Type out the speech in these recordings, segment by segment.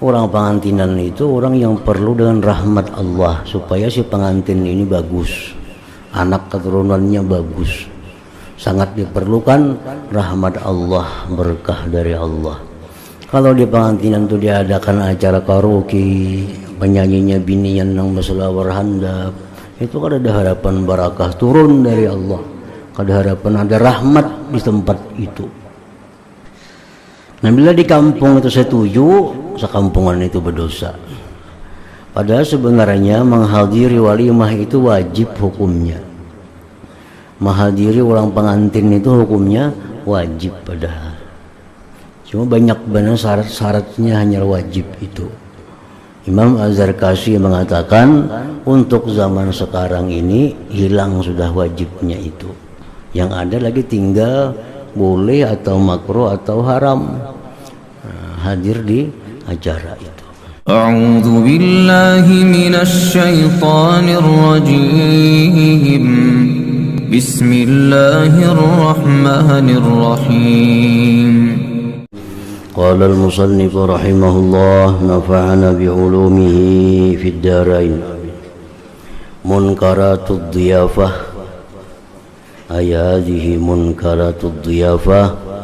Orang pengantinan itu orang yang perlu dengan rahmat Allah supaya si pengantin ini bagus, anak keturunannya bagus. Sangat diperlukan rahmat Allah, berkah dari Allah. Kalau di pengantinan itu diadakan acara karaoke, penyanyinya binian nang maselawar handap, itu kan ada harapan barakah turun dari Allah, ada harapan ada rahmat di tempat itu. Nah, bila di kampung itu setuju, sekampungan itu berdosa. Padahal sebenarnya menghadiri walimah itu wajib hukumnya. Menghadiri orang pengantin itu hukumnya wajib padahal. Cuma banyak benar syarat-syaratnya hanya wajib itu. Imam Az-Zarkashi mengatakan untuk zaman sekarang ini hilang sudah wajibnya itu. Yang ada lagi tinggal boleh atau makruh atau haram hadir di acara itu. A'udzu billahi minasy syaithanir rajim. Bismillahirrahmanirrahim. Qala al-musannif rahimahullah nafa'ana bi'ulumihi fid darain. Munkaratud dhiyafah. Ayadhihi munkaratud dhiyafah.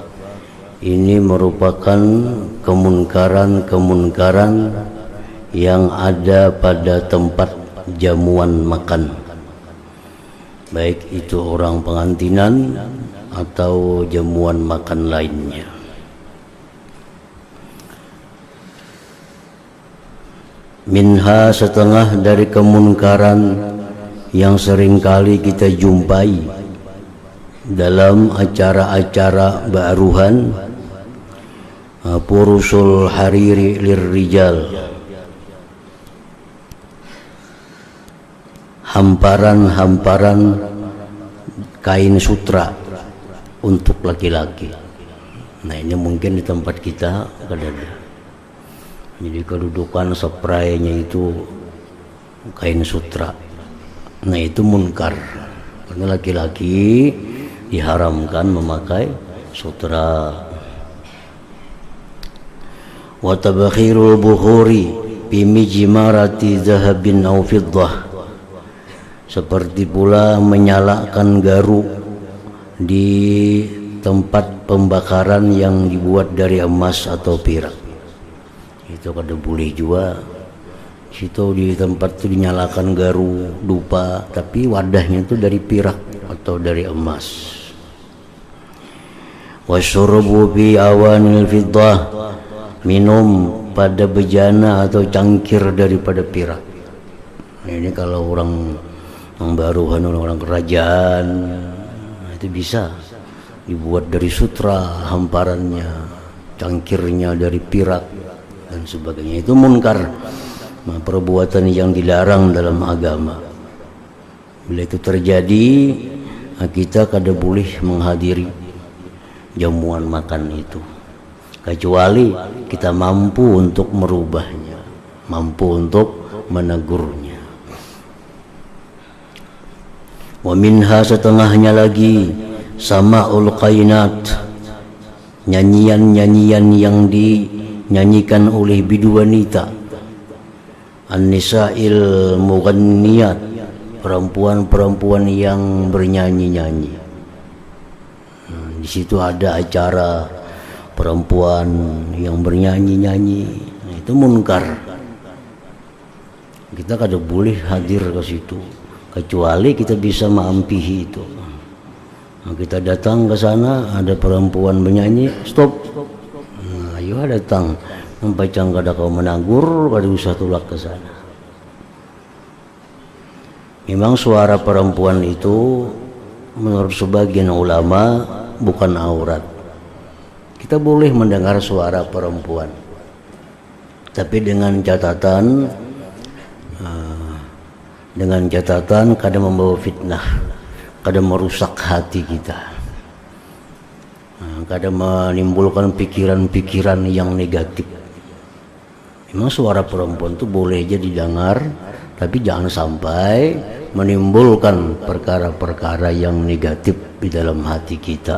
Ini merupakan kemunkaran-kemunkaran yang ada pada tempat jamuan makan, baik itu orang pengantinan atau jamuan makan lainnya. Minha, setengah dari kemunkaran yang seringkali kita jumpai dalam acara-acara ba'ruhan, purusul hariri lirrijal, hamparan-hamparan kain sutra untuk laki-laki. Nah, ini mungkin di tempat kita ada. Jadi kedudukan spraynya itu kain sutra. Nah, itu munkar. Karena laki-laki diharamkan memakai sutra. Wa tabakhirul bukhuri bi mijmarati zahabin aw fiddah, seperti pula menyalakan garu di tempat pembakaran yang dibuat dari emas atau perak. Itu kada boleh juga. Situ di tempat itu dinyalakan garu dupa, tapi wadahnya itu dari perak atau dari emas. Wasyurbu bi awanil fiddah, minum pada bejana atau cangkir daripada perak. Nah, ini kalau orang baruhan, orang kerajaan, itu bisa dibuat dari sutra hamparannya, cangkirnya dari perak dan sebagainya. Itu munkar, perbuatan yang dilarang dalam agama. Bila itu terjadi, kita kada boleh menghadiri jamuan makan itu, kecuali kita mampu untuk merubahnya, mampu untuk menegurnya. Wa minha, setengahnya lagi, sama'ul qainat, nyanyian-nyanyian yang dinyanyikan oleh bidu wanita, an-nisa'il mughanniyat, perempuan-perempuan yang bernyanyi-nyanyi. Di situ ada acara perempuan yang bernyanyi-nyanyi, itu munkar. Kita kada boleh hadir ke situ, kecuali kita bisa mengampihi itu. Nah, kita datang ke sana, ada perempuan bernyanyi, stop. Nah, ayo datang. Nampacang kada kau menagur, kada usah tulak ke sana. Memang suara perempuan itu menurut sebagian ulama bukan aurat. Kita boleh mendengar suara perempuan, tapi dengan catatan kada membawa fitnah, kada merusak hati kita, kada menimbulkan pikiran-pikiran yang negatif. Memang suara perempuan itu boleh aja didengar, tapi jangan sampai menimbulkan perkara-perkara yang negatif di dalam hati kita.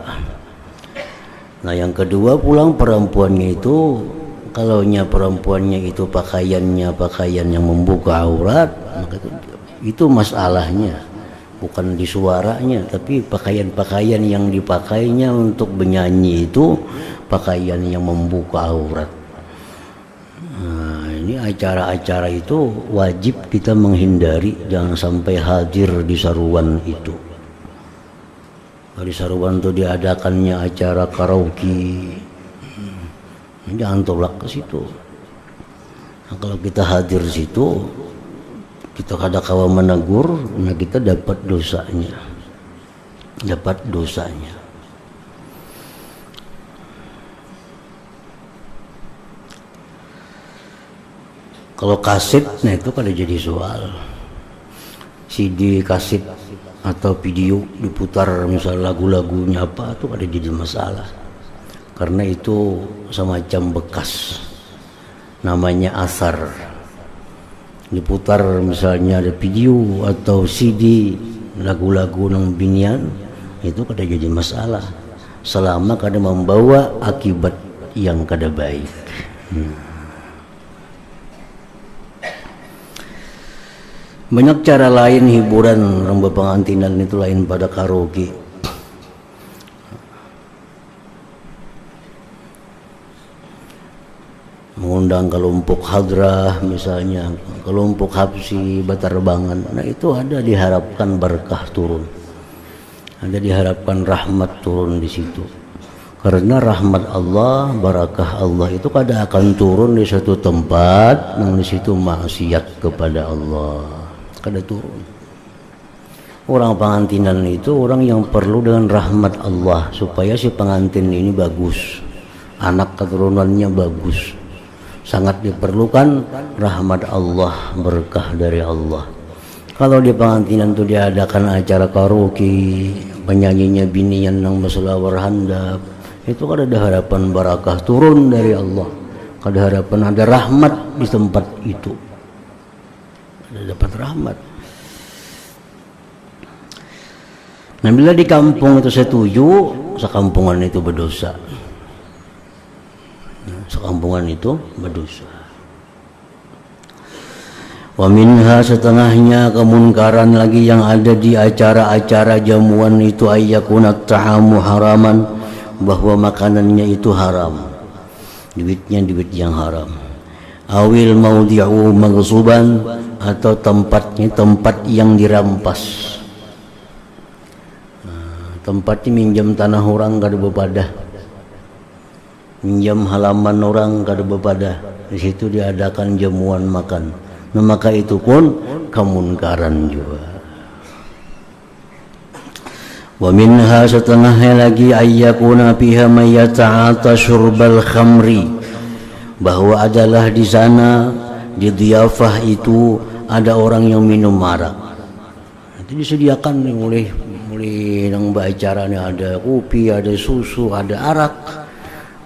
Nah, yang kedua, pulang perempuannya itu Kalaunya perempuannya itu pakaiannya pakaian yang membuka aurat, maka itu masalahnya bukan di suaranya, tapi pakaian-pakaian yang dipakainya untuk bernyanyi itu pakaian yang membuka aurat. Nah, ini acara-acara itu wajib kita menghindari, jangan sampai hadir di saruan itu. Di saruan itu diadakannya acara karaoke, jangan tolak ke situ. Nah, kalau kita hadir di situ, kita kadang-kala menegur, nah kita dapat dosanya. Kalau kaset, nah itu kada jadi soal. CD kaset atau video diputar misalnya lagu-lagunya apa, itu kada jadi masalah. Karena itu semacam bekas, namanya asar. Diputar misalnya ada video atau CD lagu-lagu nang binian, itu kada jadi masalah selama kada membawa akibat yang kada baik. Banyak cara lain hiburan orang berpengantinan itu lain pada karaoke. Mengundang kelompok hadrah misalnya, kelompok habsi batarbangan, nah itu ada diharapkan berkah turun, ada diharapkan rahmat turun di situ. Karena rahmat Allah, barakah Allah itu kada akan turun di satu tempat yang di situ maksiat kepada Allah, kada turun. Orang pengantinan itu orang yang perlu dengan rahmat Allah supaya si pengantin ini bagus, anak keturunannya bagus. Sangat diperlukan rahmat Allah, berkah dari Allah. Kalau di pengantinan itu diadakan acara karaoke, penyanyinya binian yang berselawar handap, itu kada ada harapan barakah turun dari Allah, kada harapan ada rahmat di tempat itu, ada dapat rahmat. Nah, bila di kampung itu setuju, sekampungan itu berdosa. Sekampungan itu berdosa. Wa minha, setengahnya kemunkaran lagi yang ada di acara-acara jamuan itu, ayyakunat ta'amu haraman, bahwa makanannya itu haram, duitnya duit yang haram. Awil maudi'u maghsuban, atau tempatnya tempat yang dirampas. Tempatnya minjam tanah orang kada bepadah, minjam halaman orang kada bepadah, di situ diadakan jamuan makan. Nah, maka itu pun kemunkaran juga. Wa minha, setengahnya lagi, ayyakuna fiha may yata'ata syurbal khamri, bahwa adalah di sana di dhiyafah itu ada orang yang minum arak. Itu disediakan oleh nang acaranya, ada kopi, ada susu, ada arak.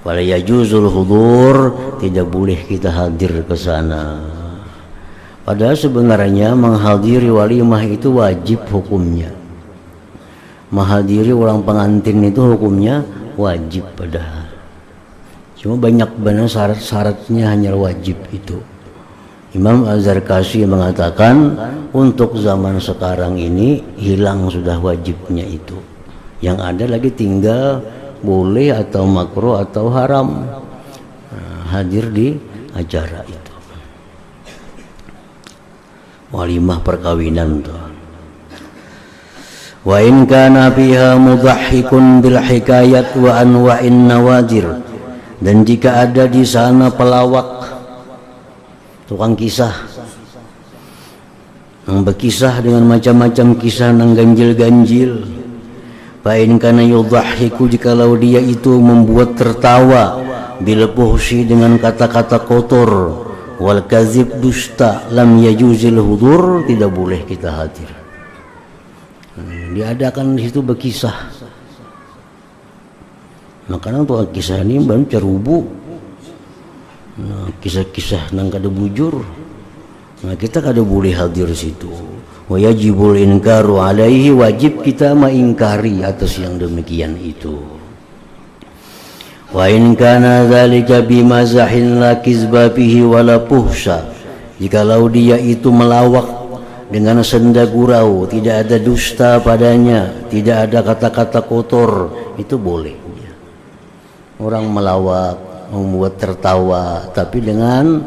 Wala yajuzul hudur, tidak boleh kita hadir ke sana. Padahal sebenarnya menghadiri walimah itu wajib hukumnya. Menghadiri orang pengantin itu hukumnya wajib padahal. Cuma banyak benar syarat-syaratnya hanya wajib itu. Imam Az-Zarkashi mengatakan untuk zaman sekarang ini hilang sudah wajibnya itu. Yang ada lagi tinggal boleh atau makruh atau haram hadir di acara itu. Walimah perkawinan tuh. Wa in kana fiha mudahhikun bil hikayat wa anwa'in nawadir, dan jika ada di sana pelawak, tukang kisah yang berkisah dengan macam-macam kisah yang ganjil-ganjil, fa in kana yudahhiku, jikalau dia itu membuat tertawa, bil fuhsi, dengan kata-kata kotor, wal kazib, dusta, lam yajuzil hudur, tidak boleh kita hadir. Diadakan di situ berkisah, makanya tukang kisah ini baru cerubu. Nah, kisah-kisah nang kada bujur, nah kita kada boleh hadir situ. Wa yajibul inkaru alaihi, wajib kita mengingkari atas yang demikian itu. Wa in kana dzalika bimazahin la kizba bihi wala puhsa, jikalau dia itu melawak dengan senda gurau, tidak ada dusta padanya, tidak ada kata-kata kotor, itu boleh. Orang melawak, membuat tertawa, tapi dengan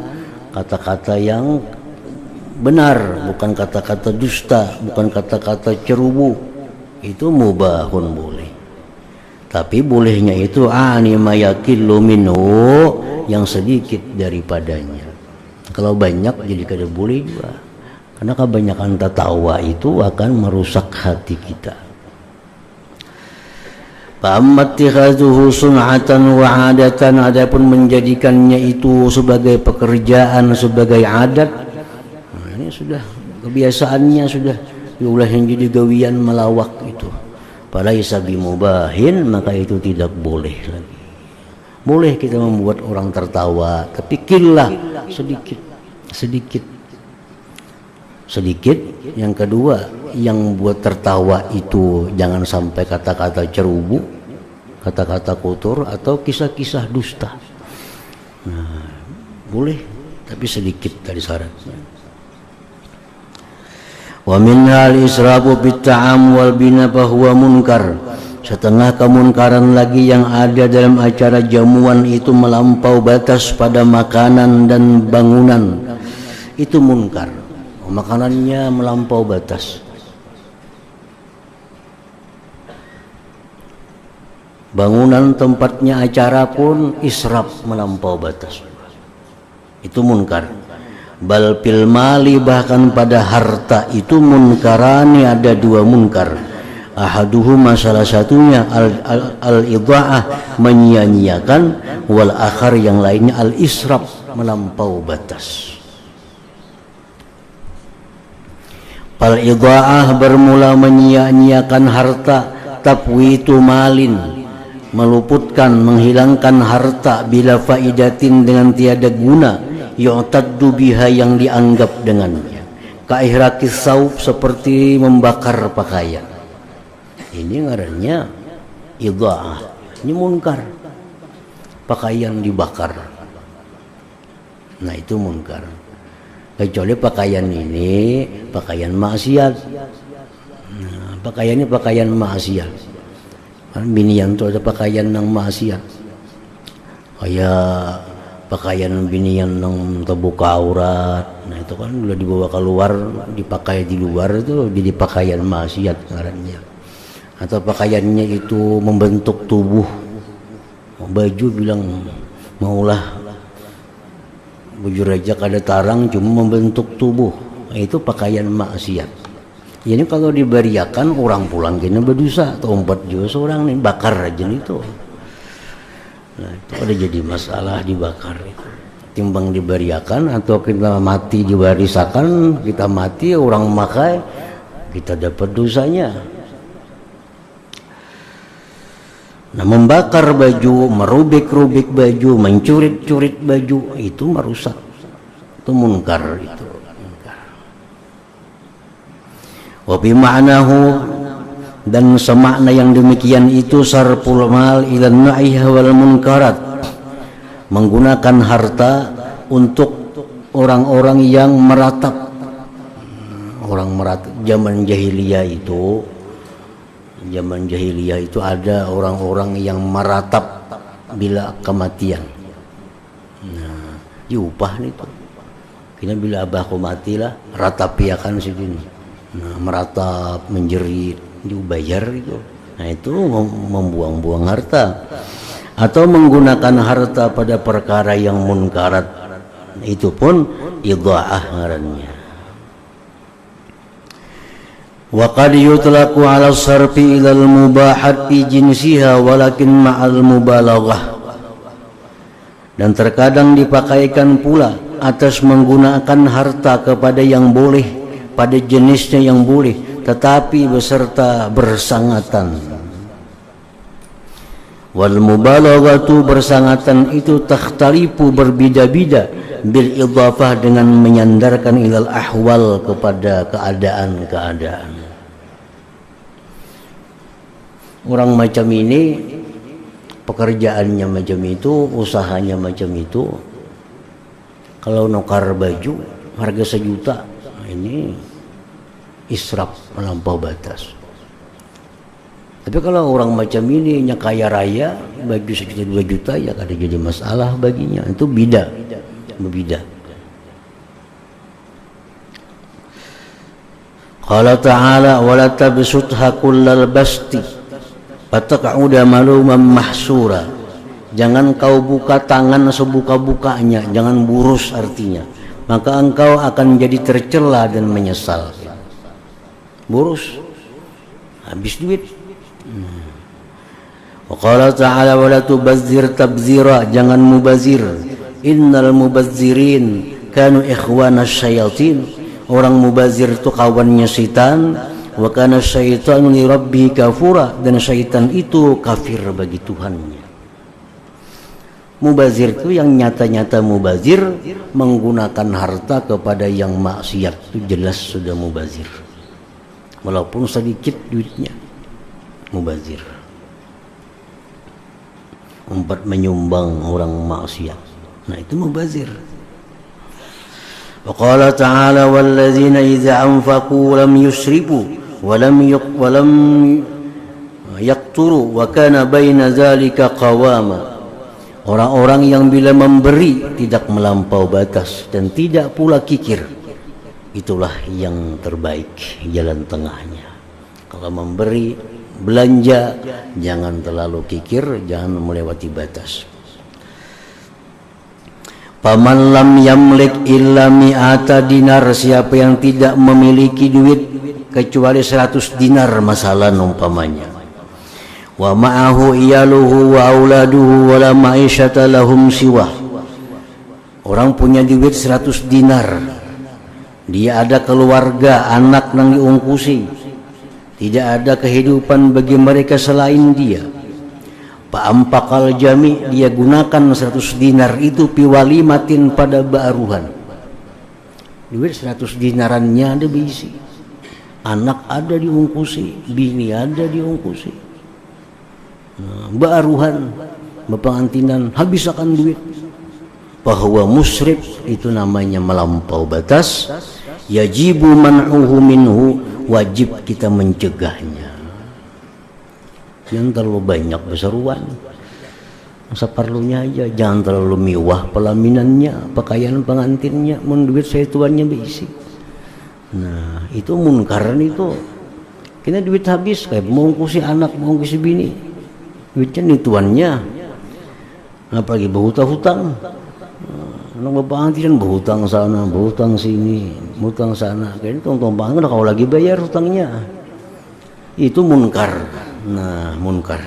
kata-kata yang benar, bukan kata-kata dusta, bukan kata-kata cerubu, itu mubahun boleh. Tapi bolehnya itu anima yakillu minhu, yang sedikit daripadanya. Kalau banyak jadi kada boleh juga, karena kebanyakan tertawa itu akan merusak hati kita. Fa'ammattikhazuhu sun'atan wa 'adatan, adapun menjadikannya itu sebagai pekerjaan, sebagai adat, nah, ini sudah kebiasaannya, sudah yang jadi gawian melawak itu, falaisa bimubahin, maka itu tidak boleh lagi. Boleh kita membuat orang tertawa, tapi killah, sedikit. Yang kedua, yang buat tertawa itu jangan sampai kata-kata cerubu, kata-kata kotor, atau kisah-kisah dusta. Nah, boleh, tapi sedikit dari syaratnya. Wa minha al-israfu bit-ta'am wal bina fahuwa munkar. Setengah kemunkaran lagi yang ada dalam acara jamuan itu melampau batas pada makanan dan bangunan, itu munkar. Makanannya melampau batas. Bangunan tempatnya acara pun israf, melampau batas, itu munkar. Bal fil mali, bahkan pada harta itu munkarani, ada dua munkar. Ahaduhuma, salah satunya al-idha'ah, menyia-nyiakan, wal akhar, yang lainnya al-israf, melampau batas. Al-idha'ah bermula menyia-nyiakan harta, tafwitu malin, meluputkan, menghilangkan harta, bila faidatin, dengan tiada guna, yu'taddu biha, yang dianggap dengannya. Kaihraqis saub, seperti membakar pakaian. Ini ngarannya idha'ah, ini munkar, pakaian dibakar. Nah, itu munkar. Kecuali pakaian ini pakaian maksiat. Nah, pakaian ini pakaian maksiat. Kan binian itu ada pakaian yang maksiat. Kayak pakaian binian yang terbuka aurat. Nah, itu kan udah dibawa keluar, dipakai di luar, itu jadi pakaian maksiat ngarannya. Atau pakaiannya itu membentuk tubuh. Baju bilang maulah baju raja kada tarang, cuma membentuk tubuh, itu pakaian maksiat. Ini kalau diberiakan orang pulang kena berdosa, atau 4 juta seorang nih bakar aja itu. Nah, itu ada jadi masalah dibakar itu. Timbang diberiakan, atau kita mati diwarisakan, kita mati orang makai, kita dapat dosanya. Nah, membakar baju, merubik-rubik baju, mencurit-curit baju, itu merusak, itu munkar, itu munkar. Wa bi ma'nahu, dan semakna yang demikian itu sarful mal ila na'iha wal munkarat, menggunakan harta untuk orang-orang yang meratap. Orang meratap zaman jahiliyah itu, ada orang-orang yang meratap bila kematian. Nah, diupah nih tuh. Kini bila abahku matilah, ratapi akan sini. Nah, meratap, menjerit, dibayar itu. Nah, itu membuang-buang harta. Atau menggunakan harta pada perkara yang munkarat, itu pun idha'ah ngarannya. Wa qad yutlaqu 'ala sarfi ila al-mubahat fi jinsiha walakin ma'al mubalaghah. Dan terkadang dipakaikan pula atas menggunakan harta kepada yang boleh, pada jenisnya yang boleh, tetapi beserta bersangatan. Wal mubalaghatu, bersangatan itu takhtalifu, berbeda-beda, bil idhafah, dengan menyandarkan ilal ahwal, kepada keadaan-keadaan. Orang macam ini pekerjaannya macam itu, usahanya macam itu. Kalau nukar baju harga 1 juta, ini israf melampau batas. Tapi kalau orang macam ini nya kaya raya, baju 1 juta 2 juta ya kada jadi masalah baginya. Itu beda. Qala ta'ala wa la tabsutha kullal basti fataq'uda maluman mahsura. Jangan kau buka tangan sebuka-bukanya, jangan burus artinya. Maka engkau akan jadi tercela dan menyesal. Burus, habis duit. Wa qala ta'ala wa la tubazzir tabzira, jangan mubazir. Innal mubazzirin kanu ikhwanas syayatin. Orang mubazir itu kawannya syaitan. Wa kana syaitanu li rabbi kafura, dan syaitan itu kafir bagi Tuhannya. Mubazir itu yang nyata-nyata mubazir, menggunakan harta kepada yang maksiat, itu jelas sudah mubazir. Walaupun sedikit duitnya, mubazir. Menyumbang orang maksiat, nah itu mubazir. Wa qala ta'ala walladzina idza anfaqu lam yusrifu wa lam yaqturu wa kana baina dzalika qawama. Orang-orang yang bila memberi tidak melampau batas dan tidak pula kikir, itulah yang terbaik, jalan tengahnya. Kalau memberi, belanja, jangan terlalu kikir, jangan melewati batas. Paman lam yamlik illa mi'ata dinar, siapa yang tidak memiliki duit kecuali 100 dinar masalah umpamanya. Wa ma'ahu iyaluhu wa auladuhu wa la ma'isyata lahum siwah. Orang punya duit 100 dinar, dia ada keluarga, anak nang diungkusi, tidak ada kehidupan bagi mereka selain dia. Pa'ampakal jami, dia gunakan 100 dinar itu piwalimatin pada ba'ruhan. Duit 100 dinarannya ada berisi, anak ada diungkusi, bini ada diungkusi, ba'ruhan, bepengantinan, habis akan duit. Bahwa musrif itu namanya melampau batas. Yajibu man'uhu minhu, wajib kita mencegahnya. Jangan terlalu banyak berseruan, seperlunya aja. Jangan terlalu mewah pelaminannya, pakaian pengantinnya, duit saya tuannya berisi. Nah itu munkaran itu. Kita duit habis kayak mengungkusi anak, mengungkusi bini, duitnya nih tuannya. Apalagi berhutang-hutang. Anak bapak antiran berhutang sana, berhutang sini, berhutang sana. Kayaknya tong-tong kalau lagi bayar hutangnya. Itu munkar. Nah, munkar.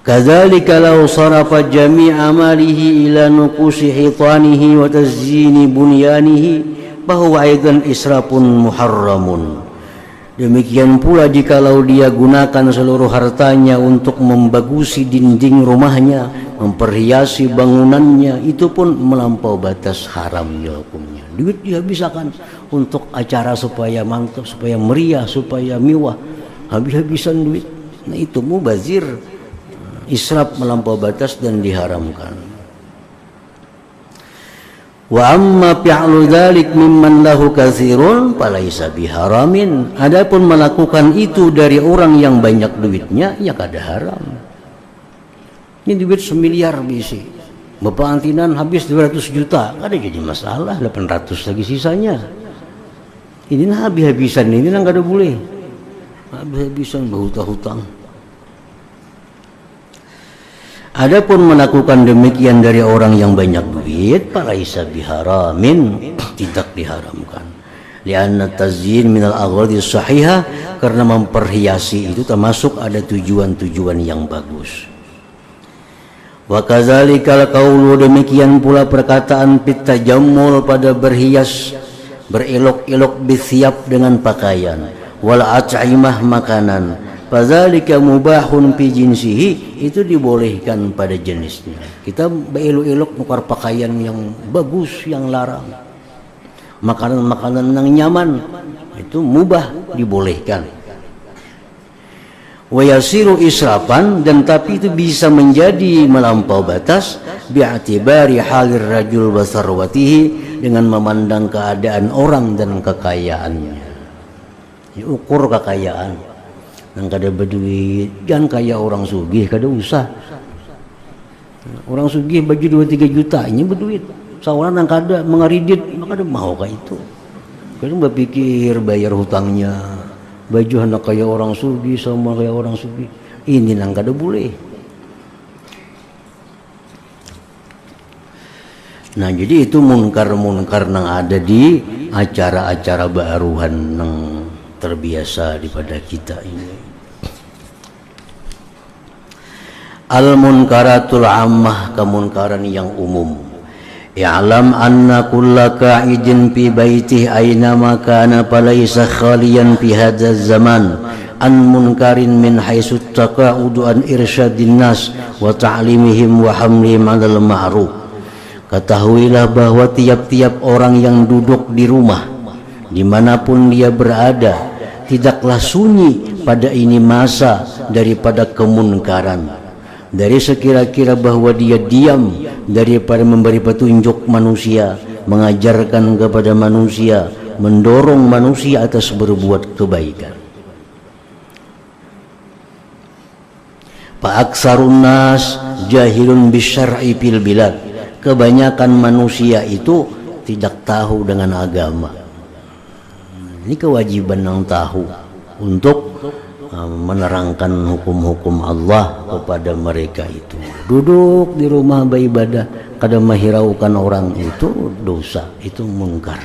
Kadzalika law sarafa jami'a malihi ila nuqushi hitanihi wa tazyini bunyanihi bahwa aidan israfun muharramun. Demikian pula jikalau dia gunakan seluruh hartanya untuk membagusi dinding rumahnya, memperhiasi bangunannya, itu pun melampau batas, haramnya hukumnya. Duit dihabiskan untuk acara supaya mantap, supaya meriah, supaya mewah, habis-habisan duit. Nah itu mubazir, israf melampau batas dan diharamkan. Wa amma fi'lu dzalik mimman lahu katsirun falaisa biharamin. Adapun melakukan itu dari orang yang banyak duitnya, ya kada haram. Ini duit 1 miliar bisi, bapak antinan habis 200 juta, kada jadi masalah, 800 lagi sisanya. Ini nah habis-habisan, ini nah kada boleh. Habis-habisan berhutang-hutang. Adapun melakukan demikian dari orang yang banyak duit, falaisa biharamin, tidak diharamkan. Lianna tazyin minal aghradi sahihah, karena memperhiasi itu termasuk ada tujuan-tujuan yang bagus. Wa kadzalikal qaulu, demikian pula perkataan pitajammul pada berhias, berelok-elok bisiap dengan pakaian, wal at'imah makanan. Fadzalika mubahun fi jinsihi, itu dibolehkan pada jenisnya. Kita beelok-elok nukar pakaian yang bagus, yang larang, makanan-makanan yang nyaman, itu mubah, dibolehkan. Wa yasiru israfan, dan tapi itu bisa menjadi melampau batas bi'atibari halir rajul wa sarwatihi, dengan memandang keadaan orang dan kekayaannya. Diukur kekayaan, yang kada berduit jangan kayak orang sugih, kada usah. Orang sugih baju 2-3 juta ini berduit, seorang yang kada mengaridit kada mau kayak itu. Kadang berpikir bayar hutangnya, baju hendak kayak orang sugih sama kayak orang sugih, ini nang kada boleh. Nah jadi itu munkar-munkar nang ada di acara-acara baruhan nang terbiasa daripada kita ini. Al-munkaratul ammah, kemunkaran yang umum. I'lam anna kulla qa'idin fi baitihi aina ma kana falaysa khaliyan fi hadzal zaman an munkarin min haitsu taqa'udu an irsyadin nas wa ta'limihim wa hamlihim 'alal ma'ruf. Ketahuilah bahwa tiap-tiap orang yang duduk di rumah dimanapun dia berada tidaklah sunyi pada ini masa daripada kemunkaran. Dari sekira-kira bahwa dia diam daripada memberi petunjuk manusia, mengajarkan kepada manusia, mendorong manusia atas berbuat kebaikan. Fa'aksarun nas jahilun bisyar'i fil bilad. Kebanyakan manusia itu tidak tahu dengan agama. Ini kewajiban yang tahu untuk menerangkan hukum-hukum Allah kepada mereka itu. Duduk di rumah beribadah kada menghiraukan orang itu dosa, itu munkar.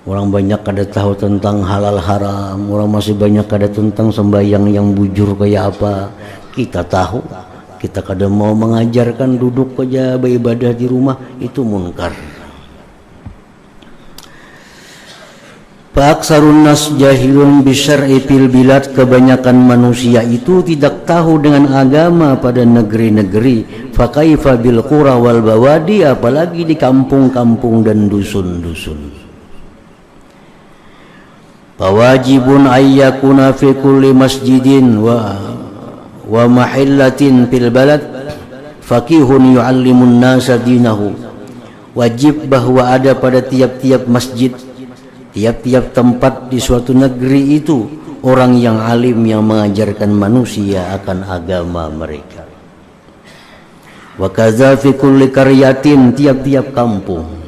Orang banyak kada tahu tentang halal haram, orang masih banyak kada tentang sembahyang yang bujur kayak apa. Kita tahu, kita kada mau mengajarkan, duduk aja beribadah di rumah, itu munkar. Fa'aksarun nas jahilun bisyar'i fil bilad. Kebanyakan manusia itu tidak tahu dengan agama pada negeri-negeri. Fakaifa bil qura wal bawadi, apalagi di kampung-kampung dan dusun-dusun. Fawajibun ayyakuna fi kulli masjidin wa mahillatin fil balad faqihun yu'allimun nasa dinahu. Wajib bahwa ada pada tiap-tiap masjid, tiap-tiap tempat di suatu negeri itu orang yang alim yang mengajarkan manusia akan agama mereka. Wa kadza fi kulli qaryatin, tiap-tiap kampung.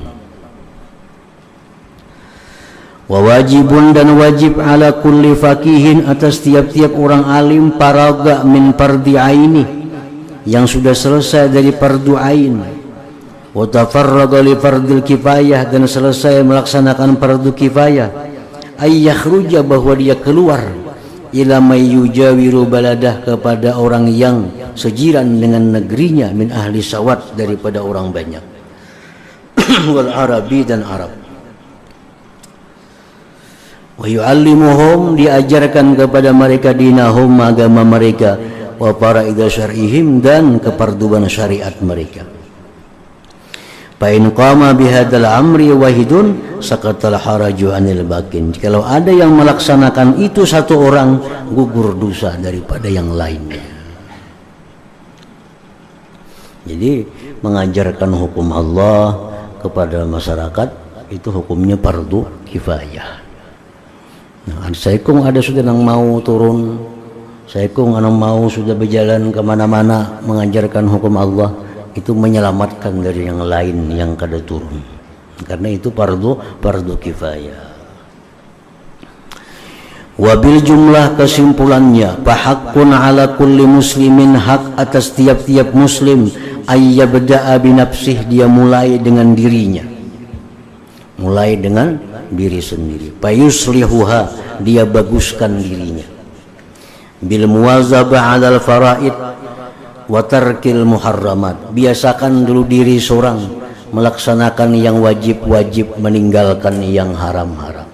Wa wajibun, dan wajib ala kulli faqihin, atas tiap-tiap orang alim paraga min fardhi aini, yang sudah selesai dari fardu ain. Wa tafarraga li fardil kifayah, dan selesai melaksanakan fardu kifayah. Ay yakhruja, bahwa dia keluar, ila may yujawiru baladah, kepada orang yang sejiran dengan negerinya, min ahli sawat, daripada orang banyak. Wal arabi, dan Arab. Wa yu'allimuhum, diajarkan kepada mereka dinahum, agama mereka, wa faraida syar'ihim, dan keparduan syariat mereka. Fa in qama bihadzal amri wahidun saqatal haraju anil bakin. Kalau ada yang melaksanakan itu satu orang, gugur dosa daripada yang lainnya. Jadi mengajarkan hukum Allah kepada masyarakat itu hukumnya fardu kifayah. Nah, saya kung ada sudah yang mau turun, saya kung yang mau sudah berjalan kemana-mana mengajarkan hukum Allah, itu menyelamatkan dari yang lain yang kada turun, karena itu fardu kifayah. Wabil jumlah, kesimpulannya, fahaqqun ala kulli muslimin, hak atas tiap-tiap muslim, ayyabda'a binafsih, dia mulai dengan dirinya, mulai dengan diri sendiri. Fayuslihuha, dia baguskan dirinya. Bil muwazabah 'alal faraid wa tarkil muharramat, biasakan dulu diri seorang melaksanakan yang wajib-wajib, meninggalkan yang haram-haram.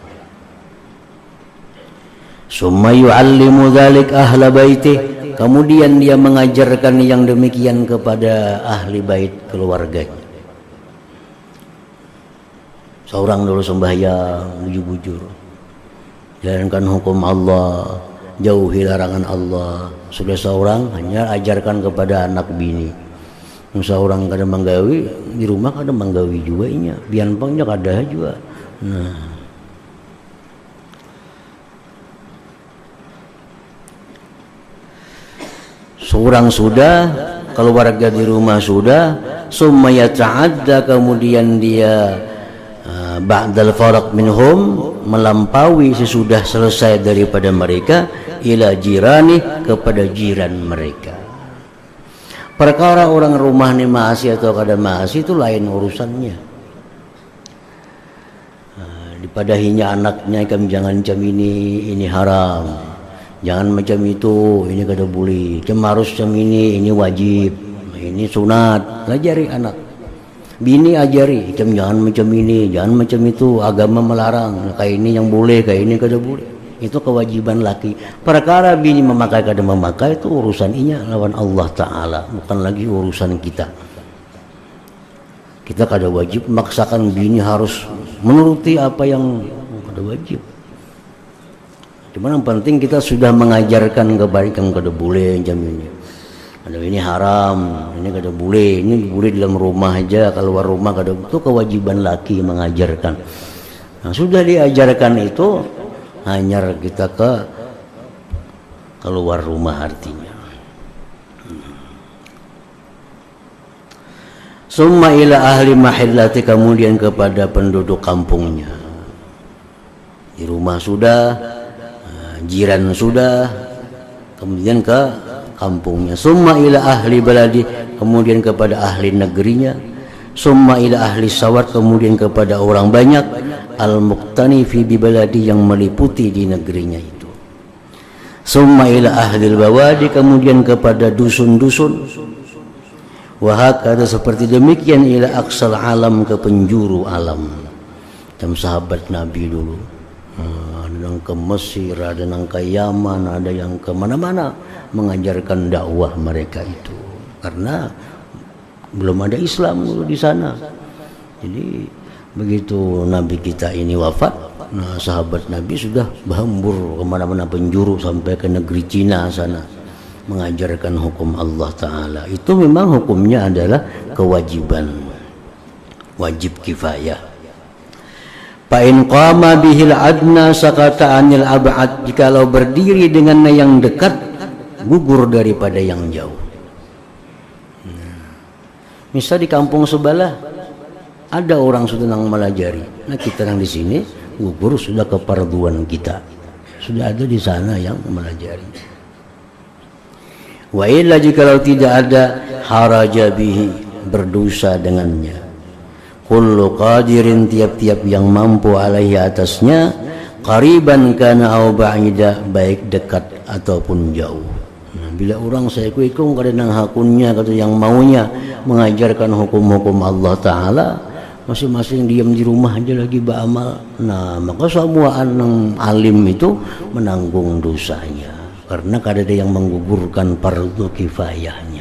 Summa yu'allimu dzalik ahla baiti, kemudian dia mengajarkan yang demikian kepada ahli bait, keluarganya. Seorang dulu sembahyang bujur-bujur, jalankan hukum Allah, jauhi larangan Allah. Sudah seorang hanya ajarkan kepada anak bini. Seorang kadang menggawi di rumah, kadang menggawi juga inya, bian pangnya kada juga. Nah, seorang sudah, keluarga di rumah sudah, summa yata'adda, kemudian dia ba'dal faraq minhum, melampaui sesudah selesai daripada mereka, ila jirani, kepada jiran mereka. Perkara orang rumah ni maasi atau kada maasi itu lain urusannya. Dipadahinya anaknya, kamu jangan macam ini haram, jangan macam itu, ini kada boleh, kamu harus macam ini wajib, ini sunat. Ajari anak, bini ajari, kamu jangan macam ini, jangan macam itu, agama melarang, kayak ini yang boleh, kayak ini kada boleh. Itu kewajiban laki. Perkara bini memakai kada memakai itu urusan inya lawan Allah Ta'ala, bukan lagi urusan kita. Kita kada wajib memaksakan bini harus menuruti apa yang kada wajib. Cuman yang penting kita sudah mengajarkan kebaikan, kada boleh macam ini. Ada ini haram, ini kada boleh, ini boleh dalam rumah aja, keluar rumah kada. Itu kewajiban laki mengajarkan. Nah, sudah diajarkan itu, hanya kita keluar rumah artinya. Summa ila ahli mahillati, kemudian kepada penduduk kampungnya. Di rumah sudah, jiran sudah, kemudian ke kampungnya. Summa ila ahli baladi, kemudian kepada ahli negerinya. Summa ila ahli sawat, kemudian kepada orang banyak. Al-muqtani fi bibaladi, yang meliputi di negerinya itu. Summa ila ahlil bawadi, kemudian kepada dusun-dusun. Wahakata, seperti demikian, ila aqsal alam, ke penjuru alam. Macam sahabat Nabi dulu, ada yang ke Mesir, ada yang ke Yaman, ada yang ke mana-mana mengajarkan dakwah mereka itu, karena belum ada Islam dulu di sana. Jadi begitu Nabi kita ini wafat, nah sahabat Nabi sudah berhembur kemana-mana penjuru sampai ke negeri Cina sana, mengajarkan hukum Allah Ta'ala. Itu memang hukumnya adalah kewajiban, wajib kifayah. Fa in qama bihil adna sakata anil ab'ad, jikalau berdiri dengan yang dekat, gugur daripada yang jauh. Misal di kampung sebelah ada orang sudah nang melajari, nah kita yang di sini gugur sudah keperduan kita, sudah ada di sana yang melajari. Wa illa, jikalau tidak ada, haraja bihi, berdosa dengannya. Kullu qadirin, tiap-tiap yang mampu alaihi, atasnya, qariban kana au ba'ida, baik dekat ataupun jauh. Nah, bila orang saya kuikung kada nang hakunnya, kata yang maunya mengajarkan hukum-hukum Allah Ta'ala, masing-masing diam di rumah aja lagi beramal, nah maka semua anak alim itu menanggung dosanya, karena kada ada yang menggugurkan fardu kifayahnya.